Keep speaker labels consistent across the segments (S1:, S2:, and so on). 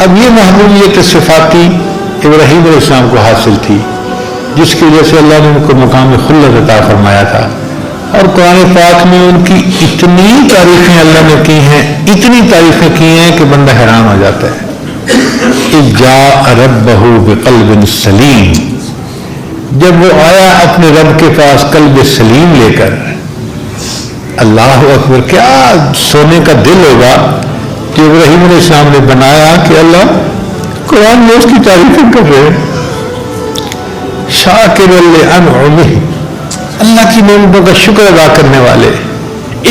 S1: اب یہ محبوبیت صفاتی ابراہیم علیہ السلام کو حاصل تھی، جس کی وجہ سے اللہ نے ان کو مقام خلت عطا فرمایا تھا، اور قرآن پاک میں ان کی اتنی تعریفیں اللہ نے کی ہیں، اتنی تعریفیں کی ہیں کہ بندہ حیران ہو جاتا ہے۔ اذ جاء ربہ بقلب سلیم، جب وہ آیا اپنے رب کے پاس قلب سلیم لے کر، اللہ اکبر، کیا سونے کا دل ہوگا جو ابراہیم علیہ السلام نے بنایا کہ اللہ قرآن میں اس کی تعریفیں کر رہے ہیں۔ شاکر لانعمہ، اللہ کی نعمتوں کا شکر ادا کرنے والے،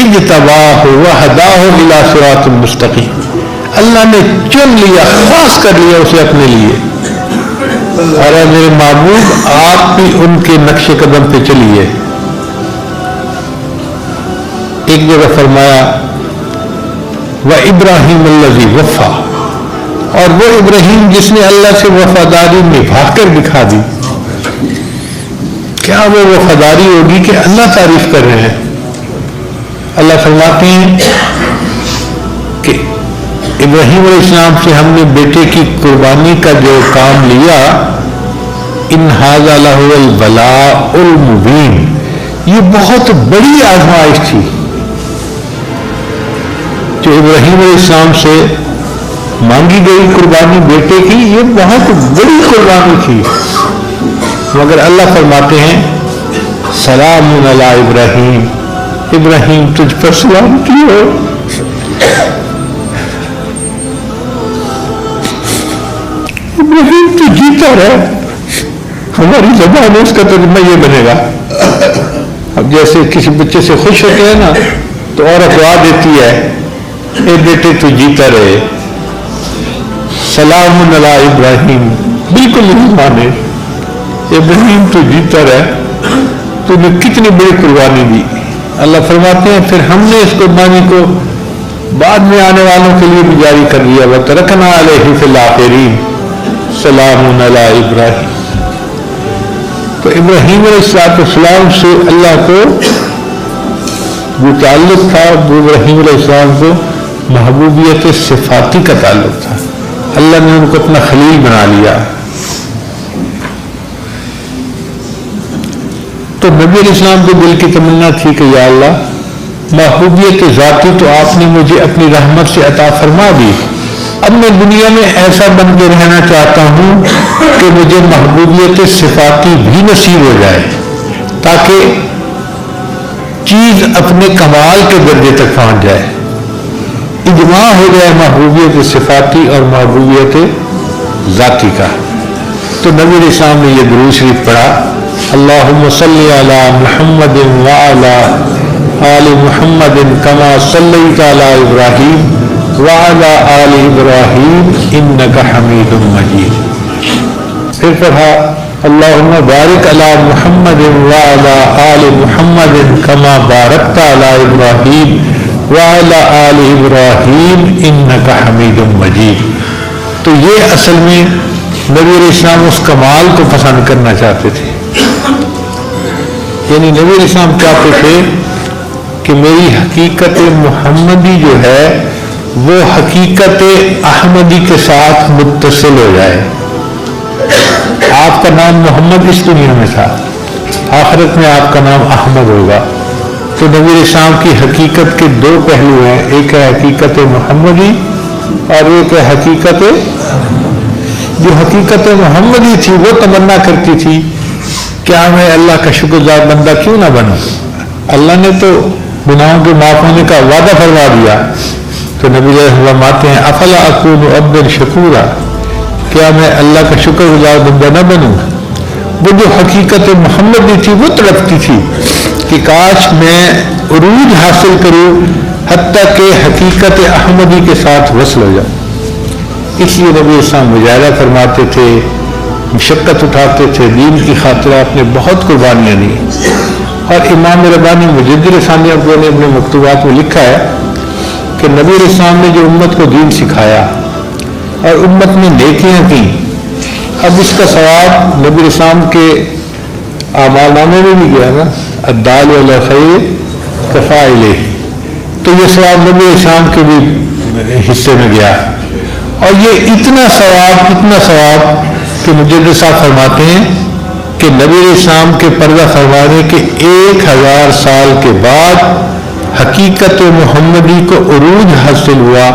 S1: اجتباہ وہداہ الی صراط مستقیم، اللہ نے چن لیا، خاص کر لیا اسے اپنے لیے، اور اے میرے معبود آپ بھی ان کے نقش قدم پہ چلیے۔ ایک جگہ فرمایا وَإِبْرَاهِيمَ الَّذِي وَفَّى، اور وہ ابراہیم جس نے اللہ سے وفاداری نبھا کر دکھا دی۔ کیا وہ وفاداری ہوگی کہ اللہ تعریف کر رہے ہیں؟ اللہ فرماتے ہیں کہ ابراہیم علیہ السلام سے ہم نے بیٹے کی قربانی کا جو کام لیا، ان ھذا لہو البلاء المبین، یہ بہت بڑی آزمائش تھی جو ابراہیم علیہ السلام سے مانگی گئی قربانی بیٹے کی، یہ بہت بڑی قربانی تھی، مگر اللہ فرماتے ہیں سلام علی ابراہیم، ابراہیم تجھ پر سلام کی ہو۔ ابراہیم تو جیتا رہے، ہماری زبان ہے اس کا ترجمہ یہ بنے گا۔ اب جیسے کسی بچے سے خوش ہوتے ہیں نا تو عورت دعا دیتی ہے اے بیٹے تو جیتا رہے، سلام علی ابراہیم، بالکل نہیں مانے، ابراہیم تو جیتا رہے، تو نے کتنی بڑی قربانی دی۔ اللہ فرماتے ہیں پھر ہم نے اس قربانی کو بعد میں آنے والوں کے لیے بھی جاری کر دیا، وَتَرَكْنَا عَلَيْهِ فِي الْآخِرِينَ سلام علی ابراہیم۔ تو ابراہیم علیہ السلام سے اللہ کو جو تعلق تھا، وہ ابراہیم علیہ السلام کو محبوبیت صفاتی کا تعلق تھا، اللہ نے ان کو اپنا خلیل بنا لیا۔ تو نبی علیہ السلام کے دل کی تمنا تھی کہ یا اللہ محبوبیت ذاتی تو آپ نے مجھے اپنی رحمت سے عطا فرما دی، اب میں دنیا میں ایسا بن کے رہنا چاہتا ہوں کہ مجھے محبوبیت صفاتی بھی نصیب ہو جائے، تاکہ چیز اپنے کمال کے درجے تک پہنچ جائے، اجماع ہو جائے محبوبیت صفاتی اور محبوبیت ذاتی کا۔ تو نبی علیہ السلام نے یہ درود شریف پڑھا، اللہم صلی علی محمد وعلی آل محمد کما صلیت علی ابراہیم وعلی آل ابراہیم انک حمید مجید۔ پھر پڑھا اللہم بارک علی محمد وعلی آل محمد کما بارکت علی ابراہیم وعلی آل ابراہیم انک حمید مجید۔ تو یہ اصل میں نبی علیہ السلام اس کمال کو پسند کرنا چاہتے تھے، یعنی نبی علیہ السلام چاہتے تھے کہ میری حقیقت محمدی جو ہے وہ حقیقت احمدی کے ساتھ متصل ہو جائے۔ آپ کا نام محمد اس دنیا میں تھا، آخرت میں آپ کا نام احمد ہوگا۔ تو نبی علیہ السلام کی حقیقت کے دو پہلو ہیں، ایک ہے حقیقت محمدی اور ایک ہے حقیقت، جو حقیقت محمدی تھی وہ تمنا کرتی تھی کیا میں اللہ کا شکر گزار بندہ کیوں نہ بنوں، اللہ نے تو گناہوں کے معاف ہونے کا وعدہ فرما دیا۔ تو نبی علیہ السلام آتے ہیں افلا اکون عبدا شکورا، کیا میں اللہ کا شکر گزار بندہ نہ بنوں؟ وہ جو حقیقت محمدی تھی وہ تڑپتی تھی کہ کاش میں عروج حاصل کروں حتیٰ کہ حقیقت احمدی کے ساتھ وصل ہو جاؤں۔ اس لیے نبی اسلام مجاہدہ فرماتے تھے، مشقت اٹھاتے تھے، دین کی خاطر آپ نے بہت قربانیاں دی۔ اور امام ربانی مجدد ثانیہ نے اپنے مکتوبات میں لکھا ہے کہ نبی علیہ السلام نے جو امت کو دین سکھایا اور امت میں نیکیاں کی، اب اس کا ثواب نبی علیہ السلام کے اعمال نامے میں بھی گیا نا، الدال علی الخیر کفاعلہ، تو یہ ثواب نبی علیہ السلام کے بھی حصے میں گیا۔ اور یہ اتنا ثواب کہ مجدد صاحب فرماتے ہیں کہ نبی اسلام کے پردہ فرمانے کے 1000 سال کے بعد حقیقت محمدی کو عروج حاصل ہوا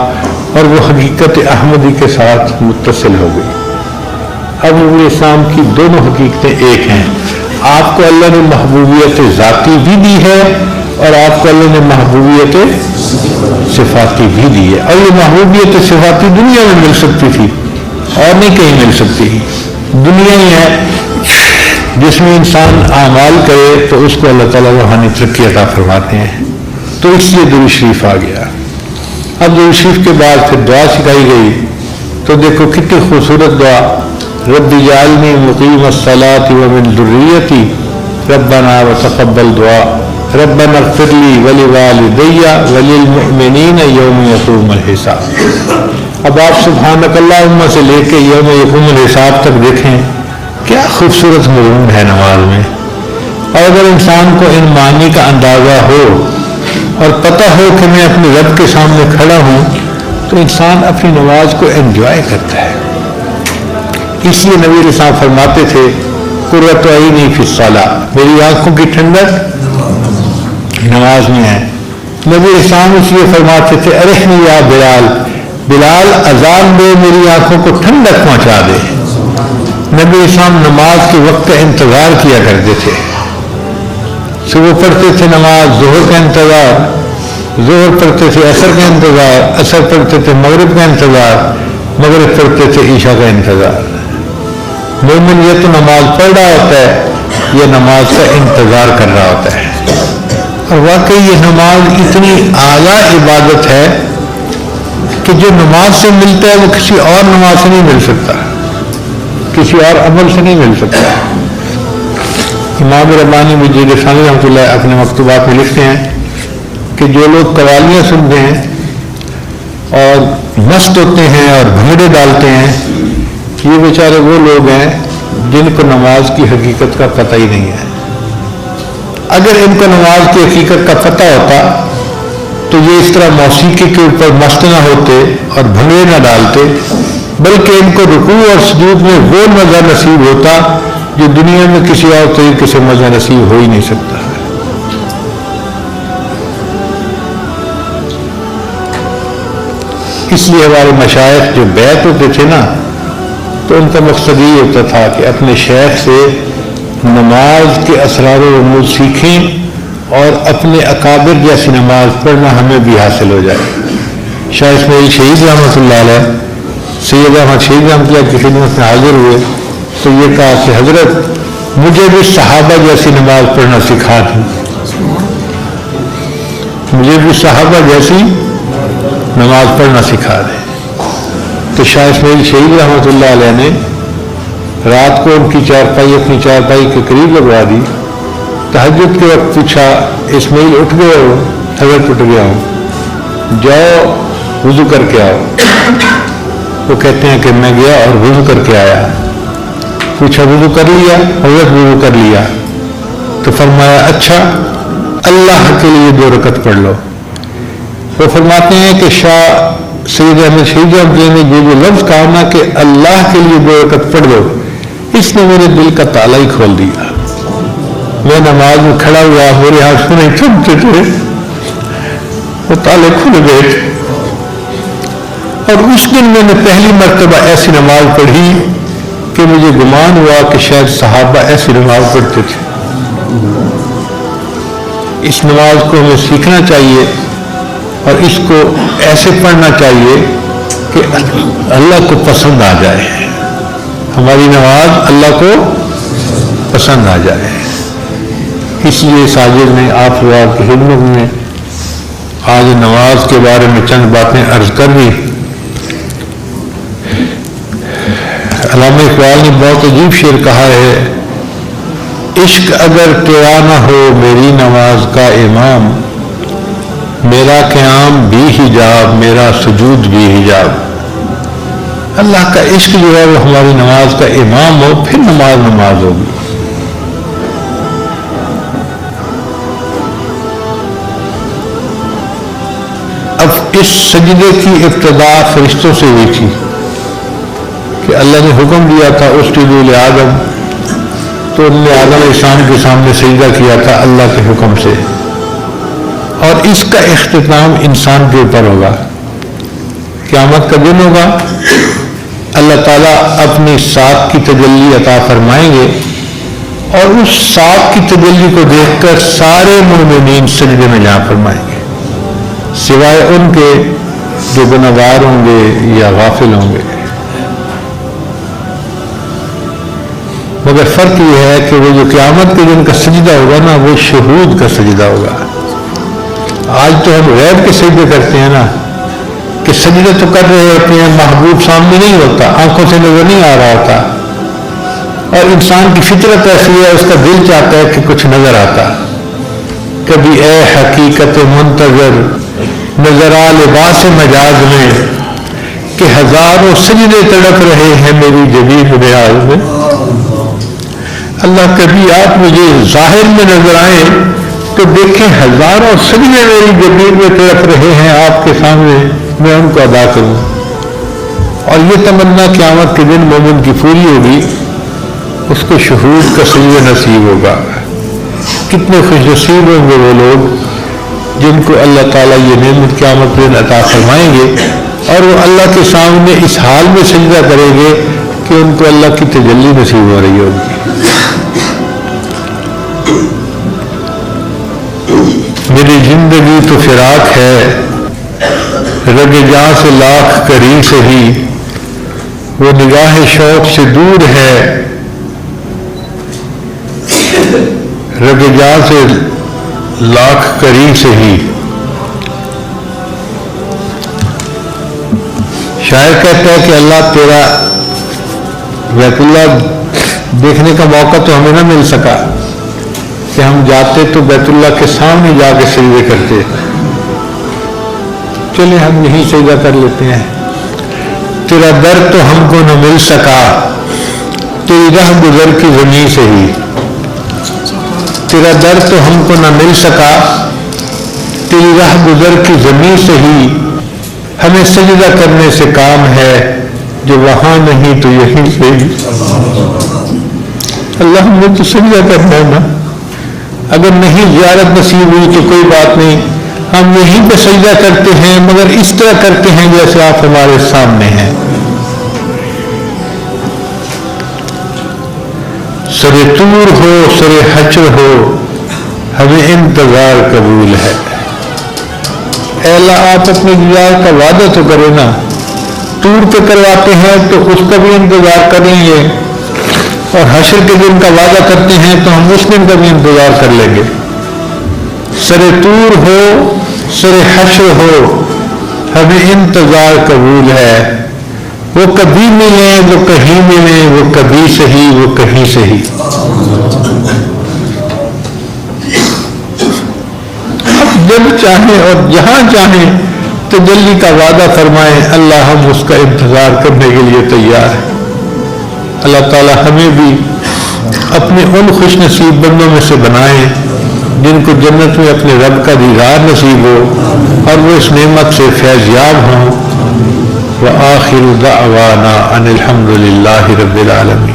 S1: اور وہ حقیقت احمدی کے ساتھ متصل ہو گئی. اب نبی اسلام کی دونوں حقیقتیں ایک ہیں. آپ کو اللہ نے محبوبیت ذاتی بھی دی ہے اور آپ کو اللہ نے محبوبیت صفاتی بھی دی ہے. اور یہ محبوبیت صفاتی دنیا میں مل سکتی تھی اور نہیں کہیں مل سکتی. دنیا ہی ہے جس میں انسان اعمال کرے تو اس کو اللہ تعالیٰ روحانی ترقی عطا فرماتے ہیں. تو اس لیے درود شریف آ گیا. اب درود شریف کے بعد پھر دعا سکھائی گئی. تو دیکھو کتنی خوبصورت دعا. رب اجعلنی مقیم الصلاۃ ومن ذریتی ربنا وتقبل دعا ربنا اغفر لی ولوالدی وللمؤمنین یوم یقوم الحساب. اب آپ سبحانک اللہم سے لے کے یوم یقوم الحساب تک دیکھیں کیا خوبصورت مضمون ہے نماز میں. اور اگر انسان کو ان معنی کا اندازہ ہو اور پتہ ہو کہ میں اپنے رب کے سامنے کھڑا ہوں تو انسان اپنی نماز کو انجوائے کرتا ہے. اس لیے نبی علیہ السلام فرماتے تھے قرۃ عینی فی الصلاۃ، میری آنکھوں کی ٹھنڈک نماز میں ہے. نبی علیہ السلام اس لیے فرماتے تھے ارحنی یا بلال، بلال اذان دے میری آنکھوں کو ٹھنڈک پہنچا دے. نبی علیہ السلام نماز کے وقت کا انتظار کیا کرتے تھے. صبح پڑھتے تھے نماز، ظہر کا انتظار، ظہر پڑھتے تھے عصر کا انتظار، عصر پڑھتے تھے مغرب کا انتظار، مغرب پڑھتے تھے عشاء کا انتظار. مومن یہ تو نماز پڑھ رہا ہوتا ہے، یہ نماز کا انتظار کر رہا ہوتا ہے. اور واقعی یہ نماز اتنی اعلیٰ عبادت ہے کہ جو نماز سے ملتا ہے وہ کسی اور نماز سے نہیں مل سکتا، کسی اور عمل سے نہیں مل سکتا. امام ربانی مجید ثانی رحمۃ اللہ اپنے مکتوبات میں لکھتے ہیں کہ جو لوگ قوالیاں سنتے ہیں اور مست ہوتے ہیں اور بھنگڑے ڈالتے ہیں یہ بیچارے وہ لوگ ہیں جن کو نماز کی حقیقت کا پتہ ہی نہیں ہے. اگر ان کو نماز کی حقیقت کا پتہ ہوتا تو یہ اس طرح موسیقی کے اوپر مست نہ ہوتے اور بھنگڑے نہ ڈالتے، بلکہ ان کو رکوع اور سجود میں وہ مزہ نصیب ہوتا جو دنیا میں کسی اور طریقے سے مزہ نصیب ہو ہی نہیں سکتا. اس لیے ہمارے مشائخ جو بیعت ہوتے تھے نا تو ان کا مقصد یہ ہوتا تھا کہ اپنے شیخ سے نماز کے اسرار و رموز سیکھیں اور اپنے اکابر جیسی نماز پڑھنا ہمیں بھی حاصل ہو جائے. شاہ اسماعیل شہید رحمۃ اللہ علیہ سید احمد شہید رحمۃ اللہ کی خدمت میں حاضر ہوئے تو یہ کہا کہ حضرت مجھے بھی صحابہ جیسی نماز پڑھنا سکھا دیں، مجھے بھی صحابہ جیسی نماز پڑھنا سکھا دیں. تو شاہ اسماعیل شہید رحمۃ اللہ علیہ نے رات کو ان کی چارپائی اپنی چارپائی کے قریب لگوا دی. تہجد کے وقت پوچھا اسماعیل اٹھ گئے ہو؟ حضرت اٹھ گیا ہوں. جاؤ وضو کر کے آؤ. وہ کہتے ہیں کہ میں گیا اور وضو کر کے آیا. پوچھا وضو کر لیا؟ حضرت وضو کر لیا. تو فرمایا اچھا اللہ کے لیے 2 رکعت پڑھ لو. وہ فرماتے ہیں کہ شاہ سید احمد شہید نے جو لفظ کہا نا کہ اللہ کے لیے 2 رکعت پڑھ لو، اس نے میرے دل کا تالا ہی کھول دیا. میں نماز میں کھڑا ہوا، میرے ہاتھ سنے تھمتے تھے، وہ تالے کھل گئے. اور اس دن میں نے پہلی مرتبہ ایسی نماز پڑھی کہ مجھے گمان ہوا کہ شاید صحابہ ایسی نماز پڑھتے تھے. اس نماز کو ہمیں سیکھنا چاہیے اور اس کو ایسے پڑھنا چاہیے کہ اللہ کو پسند آ جائے. ہماری نماز اللہ کو پسند آ جائے. اس لیے ساجد نے آپ لوگوں کی خدمت میں آج نماز کے بارے میں چند باتیں عرض کر دی. علامہ اقبال نے بہت عجیب شعر کہا ہے، عشق اگر تیرا نہ ہو میری نماز کا امام، میرا قیام بھی حجاب میرا سجود بھی حجاب. اللہ کا عشق جو ہے وہ ہماری نماز کا امام ہو پھر نماز ہوگی. اب اس سجدے کی ابتدا فرشتوں سے ہوئی تھی. کہ اللہ نے حکم دیا تھا اسجدوا لآدم، تو انہوں نے آدم علیہ السلام کے سامنے سجدہ کیا تھا اللہ کے حکم سے، اور اس کا اختتام انسان کے اوپر ہوگا۔ قیامت کا دن ہوگا، اللہ تعالیٰ اپنی ساتھ کی تجلی عطا فرمائیں گے، اور اس ساتھ کی تجلی کو دیکھ کر سارے مومنین سجدے میں جا فرمائیں گے، سوائے ان کے جو گنہگار ہوں گے یا غافل ہوں گے۔ مگر فرق یہ ہے کہ وہ جو قیامت کے دن کا سجدہ ہوگا نا، وہ شہود کا سجدہ ہوگا۔ آج تو ہم غیب کے سجدے کرتے ہیں نا، کہ سجدے تو کر رہے ہوتے ہیں، محبوب سامنے نہیں ہوتا، آنکھوں سے نظر نہیں آ رہا ہوتا، اور انسان کی فطرت ایسی ہے، اس کا دل چاہتا ہے کہ کچھ نظر آتا۔ کبھی اے حقیقت منتظر نظر آ لباس مجاز میں، کہ ہزاروں سجدے تڑپ رہے ہیں میری جبین ریاض میں۔ اللہ کبھی آپ مجھے ظاہر میں نظر آئیں تو دیکھیں ہزاروں سجدے میری جبین میں تڑپ رہے ہیں آپ کے سامنے، میں ان کو ادا کروں۔ اور یہ تمنا قیامت کے دن مومن کی پوری ہوگی، اس کو شہود کا سجدہ نصیب ہوگا۔ کتنے خوش نصیب ہوں گے وہ لوگ جن کو اللہ تعالیٰ یہ نعمت قیامت کے دن عطا فرمائیں گے، اور وہ اللہ کے سامنے اس حال میں سجدہ کریں گے کہ ان کو اللہ کی تجلی نصیب ہو رہی ہوگی۔ میری زندگی تو فراق ہے، رگ جاں سے لاکھ قریب سے ہی، وہ نگاہ شوق سے دور ہے، رگ جاں سے لاکھ قریب سے ہی۔ شاعر کہتا ہے کہ اللہ تیرا بیت اللہ دیکھنے کا موقع تو ہمیں نہ مل سکا کہ ہم جاتے تو بیت اللہ کے سامنے جا کے سجدے کرتے، چلے ہم یہیں سجدہ کر لیتے ہیں۔ تیرا در تو ہم کو نہ مل سکا، تیری راہ گزر کی زمین سے ہی، تیرا در تو ہم کو نہ مل سکا، تیری راہ گزر کی زمین سے ہی، ہمیں سجدہ کرنے سے کام ہے، جو وہاں نہیں تو یہیں سے ہی۔ اللہ ہمیں تو سجدہ کرنا ہے نا، اگر نہیں زیارت نصیب ہوئی تو کوئی بات نہیں، ہم یہیں پہ سجدہ کرتے ہیں، مگر اس طرح کرتے ہیں جیسے آپ ہمارے سامنے ہیں۔ سر طور ہو سر حشر ہو، ہمیں انتظار قبول ہے۔ اے اللہ آپ اپنے دیدار کا وعدہ تو کرے نا، طور پہ کرواتے ہیں تو اس کا بھی انتظار کر لیں گے، اور حشر کے دن کا وعدہ کرتے ہیں تو ہم اس دن کا بھی انتظار کر لیں گے۔ سر طور ہو سر حشر ہو، ہمیں انتظار قبول ہے۔ وہ کبھی ملیں وہ کہیں ملیں، وہ کبھی صحیح وہ کہیں صحیح۔ جب چاہیں اور جہاں چاہیں تجلی کا وعدہ فرمائیں، اللہ ہم اس کا انتظار کرنے کے لیے تیار ہیں۔ اللہ تعالی ہمیں بھی اپنے ان خوش نصیب بندوں میں سے بنائیں جن کو جنت میں اپنے رب کا دیدار نصیب ہو، اور وہ اس نعمت سے فیض یاب ہوں۔ وآخر دعوانا ان الحمد للہ رب العالمین۔